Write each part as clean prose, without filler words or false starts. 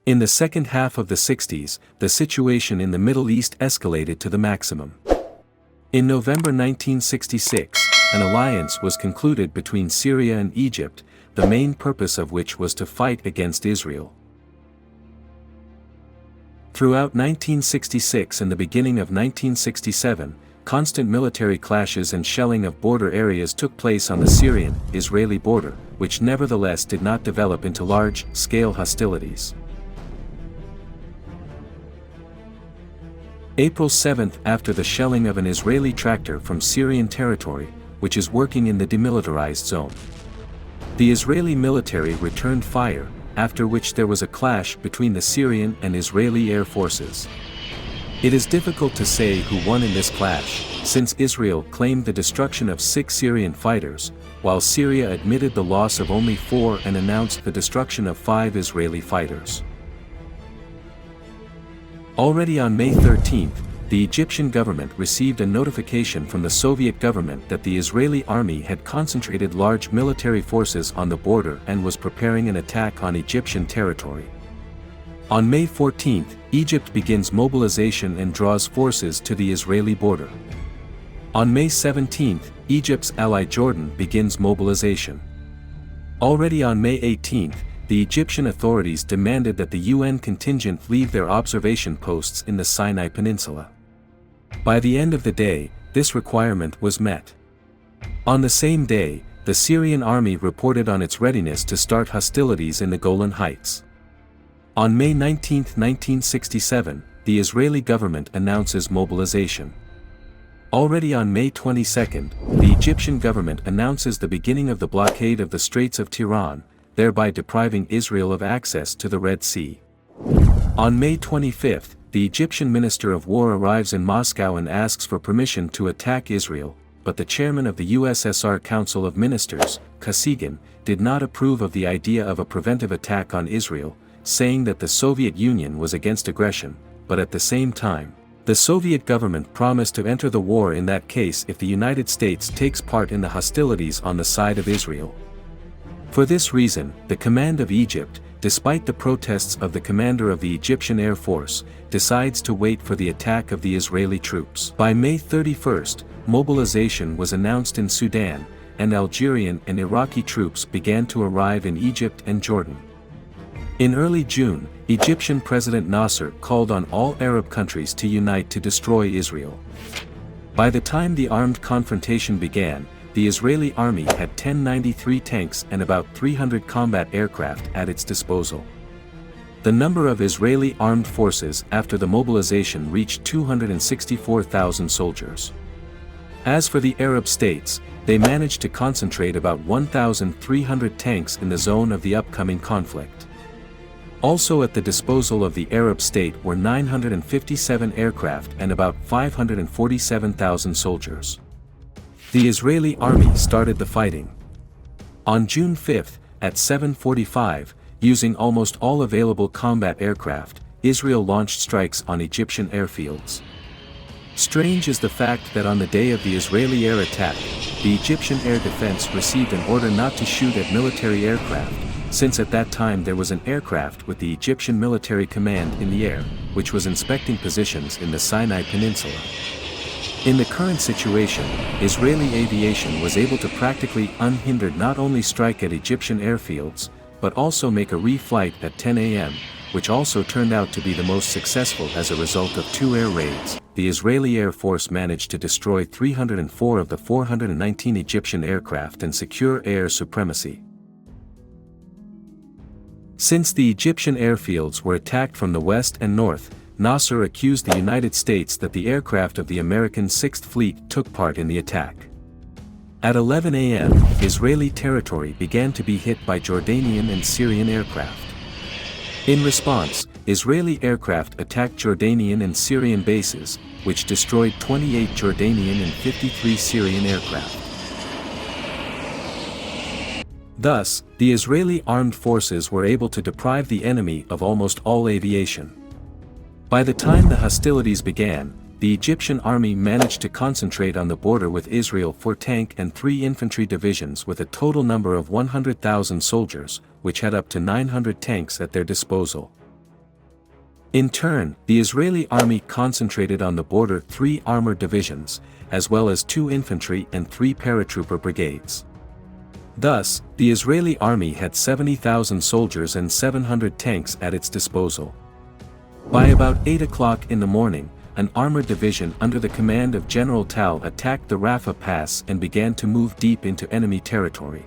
In the second half of the 60s, the situation in the Middle East escalated to the maximum. In November 1966, an alliance was concluded between Syria and Egypt, the main purpose of which was to fight against Israel. Throughout 1966 and the beginning of 1967, constant military clashes and shelling of border areas took place on the Syrian-Israeli border, which nevertheless did not develop into large-scale hostilities. April 7, after the shelling of an Israeli tractor from Syrian territory, which is working in the demilitarized zone. The Israeli military returned fire, after which there was a clash between the Syrian and Israeli air forces. It is difficult to say who won in this clash, since Israel claimed the destruction of 6 Syrian fighters, while Syria admitted the loss of only 4 and announced the destruction of 5 Israeli fighters. Already on May 13, the Egyptian government received a notification from the Soviet government that the Israeli army had concentrated large military forces on the border and was preparing an attack on Egyptian territory. On May 14, Egypt begins mobilization and draws forces to the Israeli border. On May 17, Egypt's ally Jordan begins mobilization. Already on May 18, the Egyptian authorities demanded that the UN contingent leave their observation posts in the Sinai Peninsula. By the end of the day, this requirement was met. On the same day, the Syrian army reported on its readiness to start hostilities in the Golan Heights. On May 19, 1967, the Israeli government announces mobilization. Already on May 22, the Egyptian government announces the beginning of the blockade of the Straits of Tiran, thereby depriving Israel of access to the Red Sea. On May 25, the Egyptian Minister of War arrives in Moscow and asks for permission to attack Israel, but the chairman of the USSR Council of Ministers, Kosygin, did not approve of the idea of a preventive attack on Israel, saying that the Soviet Union was against aggression, but at the same time, the Soviet government promised to enter the war in that case if the United States takes part in the hostilities on the side of Israel. For this reason, the command of Egypt, despite the protests of the commander of the Egyptian Air Force, decides to wait for the attack of the Israeli troops. By May 31, mobilization was announced in Sudan, and Algerian and Iraqi troops began to arrive in Egypt and Jordan. In early June, Egyptian President Nasser called on all Arab countries to unite to destroy Israel. By the time the armed confrontation began, the Israeli army had 1093 tanks and about 300 combat aircraft at its disposal. The number of Israeli armed forces after the mobilization reached 264,000 soldiers. As for the Arab states, they managed to concentrate about 1,300 tanks in the zone of the upcoming conflict. Also at the disposal of the Arab state were 957 aircraft and about 547,000 soldiers. The Israeli army started the fighting. On June 5, at 7:45, using almost all available combat aircraft, Israel launched strikes on Egyptian airfields. Strange is the fact that on the day of the Israeli air attack, the Egyptian air defense received an order not to shoot at military aircraft, since at that time there was an aircraft with the Egyptian military command in the air, which was inspecting positions in the Sinai Peninsula. In the current situation, Israeli aviation was able to practically unhindered not only strike at Egyptian airfields, but also make a re-flight at 10 a.m., which also turned out to be the most successful as a result of 2 air raids. The Israeli Air Force managed to destroy 304 of the 419 Egyptian aircraft and secure air supremacy. Since the Egyptian airfields were attacked from the west and north, Nasser accused the United States that the aircraft of the American 6th Fleet took part in the attack. At 11 a.m., Israeli territory began to be hit by Jordanian and Syrian aircraft. In response, Israeli aircraft attacked Jordanian and Syrian bases, which destroyed 28 Jordanian and 53 Syrian aircraft. Thus, the Israeli armed forces were able to deprive the enemy of almost all aviation. By the time the hostilities began, the Egyptian army managed to concentrate on the border with Israel 4 tank and 3 infantry divisions with a total number of 100,000 soldiers, which had up to 900 tanks at their disposal. In turn, the Israeli army concentrated on the border 3 armored divisions, as well as 2 infantry and 3 paratrooper brigades. Thus, the Israeli army had 70,000 soldiers and 700 tanks at its disposal. By about 8 o'clock in the morning, an armored division under the command of General Tal attacked the Rafah Pass and began to move deep into enemy territory.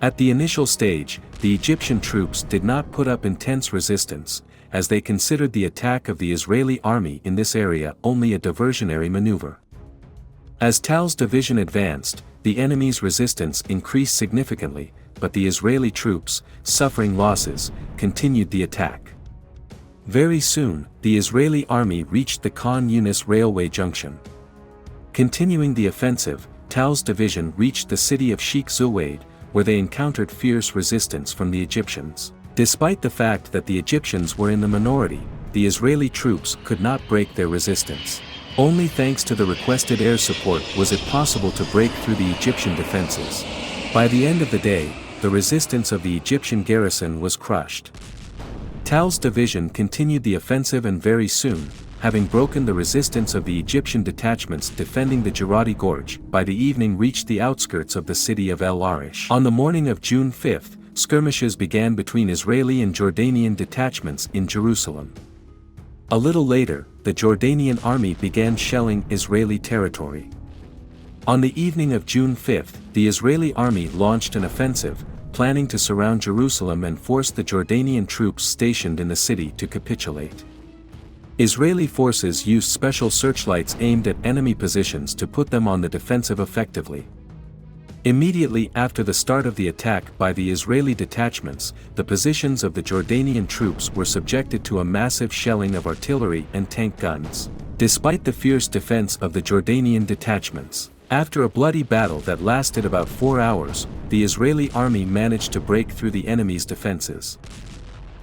At the initial stage, the Egyptian troops did not put up intense resistance, as they considered the attack of the Israeli army in this area only a diversionary maneuver. As Tal's division advanced, the enemy's resistance increased significantly, but the Israeli troops, suffering losses, continued the attack. Very soon, the Israeli army reached the Khan Yunis railway junction. Continuing the offensive, Tal's division reached the city of Sheikh Zuwaid, where they encountered fierce resistance from the Egyptians. Despite the fact that the Egyptians were in the minority, the Israeli troops could not break their resistance. Only thanks to the requested air support was it possible to break through the Egyptian defenses. By the end of the day, the resistance of the Egyptian garrison was crushed. Tal's division continued the offensive and very soon, having broken the resistance of the Egyptian detachments defending the Jarati Gorge, by the evening reached the outskirts of the city of El Arish. On the morning of June 5, skirmishes began between Israeli and Jordanian detachments in Jerusalem. A little later, the Jordanian army began shelling Israeli territory. On the evening of June 5, the Israeli army launched an offensive, planning to surround Jerusalem and force the Jordanian troops stationed in the city to capitulate. Israeli forces used special searchlights aimed at enemy positions to put them on the defensive effectively. Immediately after the start of the attack by the Israeli detachments, the positions of the Jordanian troops were subjected to a massive shelling of artillery and tank guns. Despite the fierce defense of the Jordanian detachments, after a bloody battle that lasted about 4 hours, the Israeli army managed to break through the enemy's defenses.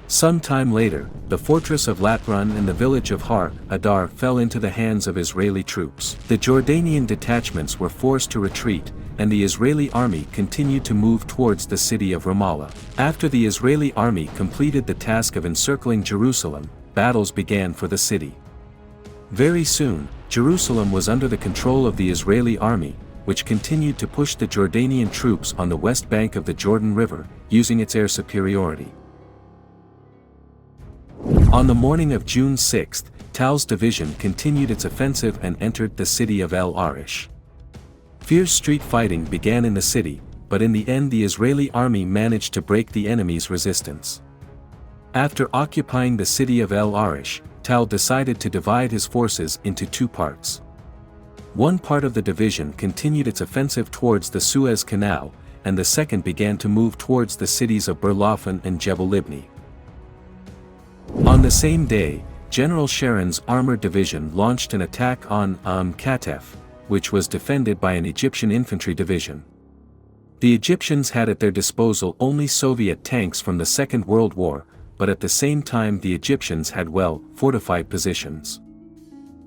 Some time later, the fortress of Latrun and the village of Har Adar fell into the hands of Israeli troops. The Jordanian detachments were forced to retreat, and the Israeli army continued to move towards the city of Ramallah. After the Israeli army completed the task of encircling Jerusalem, battles began for the city. Very soon, Jerusalem was under the control of the Israeli army, which continued to push the Jordanian troops on the west bank of the Jordan River, using its air superiority. On the morning of June 6, Tal's division continued its offensive and entered the city of El Arish. Fierce street fighting began in the city, but in the end the Israeli army managed to break the enemy's resistance. After occupying the city of El Arish, Tal decided to divide his forces into 2 parts. One part of the division continued its offensive towards the Suez Canal, and the second began to move towards the cities of Berlafan and Jebel Libni. On the same day, General Sharon's armored division launched an attack on Katef, which was defended by an Egyptian infantry division. The Egyptians had at their disposal only Soviet tanks from the Second World War, but at the same time the Egyptians had well-fortified positions.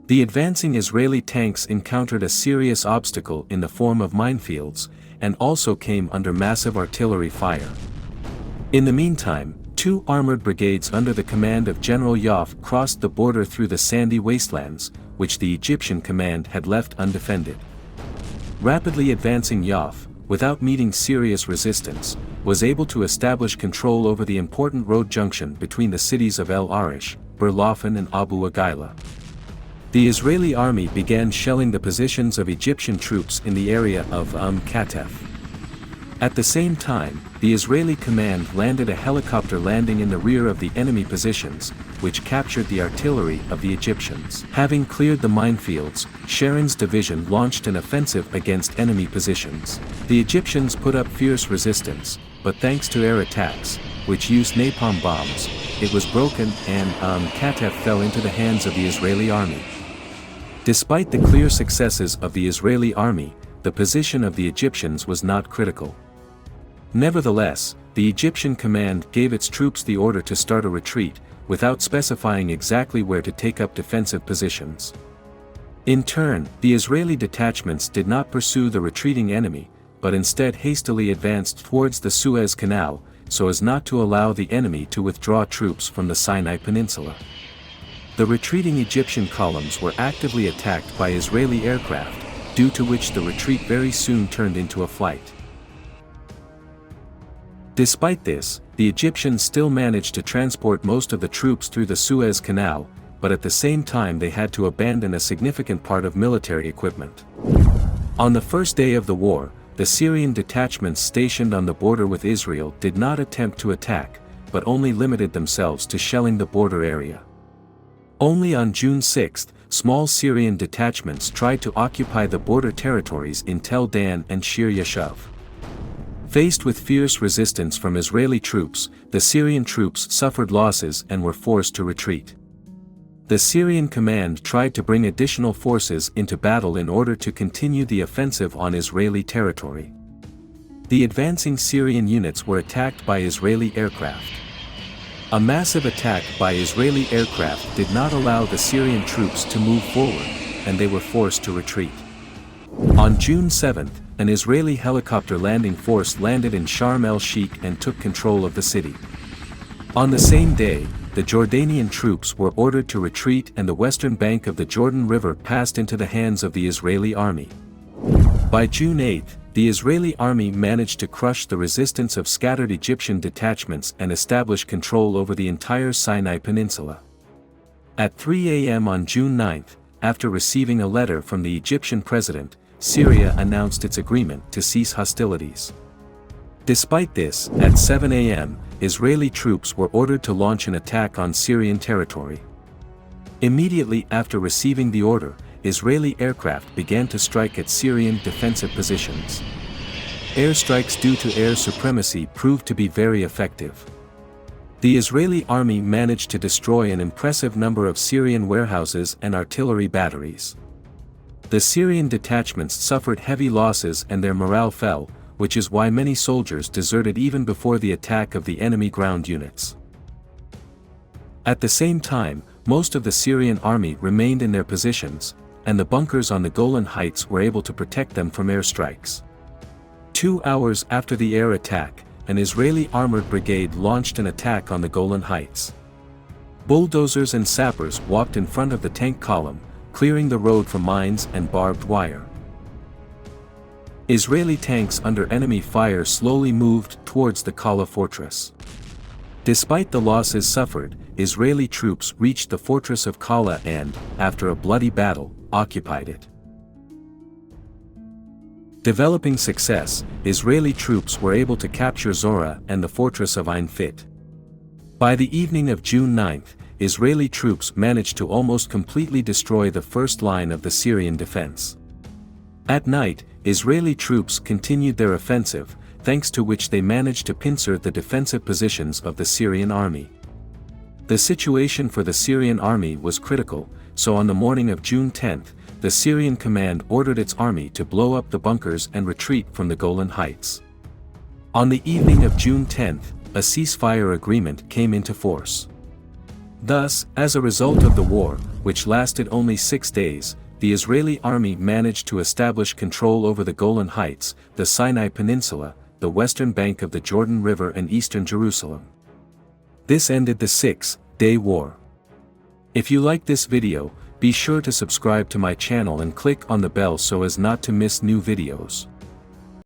The advancing Israeli tanks encountered a serious obstacle in the form of minefields, and also came under massive artillery fire. In the meantime, 2 armored brigades under the command of General Yoff crossed the border through the sandy wastelands, which the Egyptian command had left undefended. Rapidly advancing Yoff, without meeting serious resistance, was able to establish control over the important road junction between the cities of El Arish, Berlafan and Abu Agila. The Israeli army began shelling the positions of Egyptian troops in the area of Katef. At the same time, the Israeli command landed a helicopter landing in the rear of the enemy positions, which captured the artillery of the Egyptians. Having cleared the minefields, Sharon's division launched an offensive against enemy positions. The Egyptians put up fierce resistance, but thanks to air attacks, which used napalm bombs, it was broken and Katef fell into the hands of the Israeli army. Despite the clear successes of the Israeli army, the position of the Egyptians was not critical. Nevertheless, the Egyptian command gave its troops the order to start a retreat, without specifying exactly where to take up defensive positions. In turn, the Israeli detachments did not pursue the retreating enemy, but instead hastily advanced towards the Suez Canal, so as not to allow the enemy to withdraw troops from the Sinai Peninsula. The retreating Egyptian columns were actively attacked by Israeli aircraft, due to which the retreat very soon turned into a flight. Despite this, the Egyptians still managed to transport most of the troops through the Suez Canal, but at the same time they had to abandon a significant part of military equipment. On the first day of the war, the Syrian detachments stationed on the border with Israel did not attempt to attack, but only limited themselves to shelling the border area. Only on June 6, small Syrian detachments tried to occupy the border territories in Tel Dan and Shir Yashuv. Faced with fierce resistance from Israeli troops, the Syrian troops suffered losses and were forced to retreat. The Syrian command tried to bring additional forces into battle in order to continue the offensive on Israeli territory. The advancing Syrian units were attacked by Israeli aircraft. A massive attack by Israeli aircraft did not allow the Syrian troops to move forward, and they were forced to retreat. On June 7, an Israeli helicopter landing force landed in Sharm el-Sheikh and took control of the city. On the same day, the Jordanian troops were ordered to retreat and the western bank of the Jordan River passed into the hands of the Israeli army. By June 8, the Israeli army managed to crush the resistance of scattered Egyptian detachments and establish control over the entire Sinai Peninsula. At 3 a.m. on June 9, after receiving a letter from the Egyptian president, Syria announced its agreement to cease hostilities. Despite this, at 7 a.m., Israeli troops were ordered to launch an attack on Syrian territory. Immediately after receiving the order, Israeli aircraft began to strike at Syrian defensive positions. Airstrikes due to air supremacy proved to be very effective. The Israeli army managed to destroy an impressive number of Syrian warehouses and artillery batteries. The Syrian detachments suffered heavy losses and their morale fell, which is why many soldiers deserted even before the attack of the enemy ground units. At the same time, most of the Syrian army remained in their positions, and the bunkers on the Golan Heights were able to protect them from airstrikes. 2 hours after the air attack, an Israeli armored brigade launched an attack on the Golan Heights. Bulldozers and sappers walked in front of the tank column, clearing the road from mines and barbed wire. Israeli tanks under enemy fire slowly moved towards the Kala fortress. Despite the losses suffered, Israeli troops reached the fortress of Kala and, after a bloody battle, occupied it. Developing success, Israeli troops were able to capture Zora and the fortress of Ein Fit. By the evening of June 9, Israeli troops managed to almost completely destroy the first line of the Syrian defense. At night, Israeli troops continued their offensive, thanks to which they managed to pincer the defensive positions of the Syrian army. The situation for the Syrian army was critical, so on the morning of June 10, the Syrian command ordered its army to blow up the bunkers and retreat from the Golan Heights. On the evening of June 10, a ceasefire agreement came into force. Thus, as a result of the war, which lasted only 6 days, the Israeli army managed to establish control over the Golan Heights, the Sinai Peninsula, the western bank of the Jordan River and eastern Jerusalem. This ended the 6-day war. If you like this video, be sure to subscribe to my channel and click on the bell so as not to miss new videos.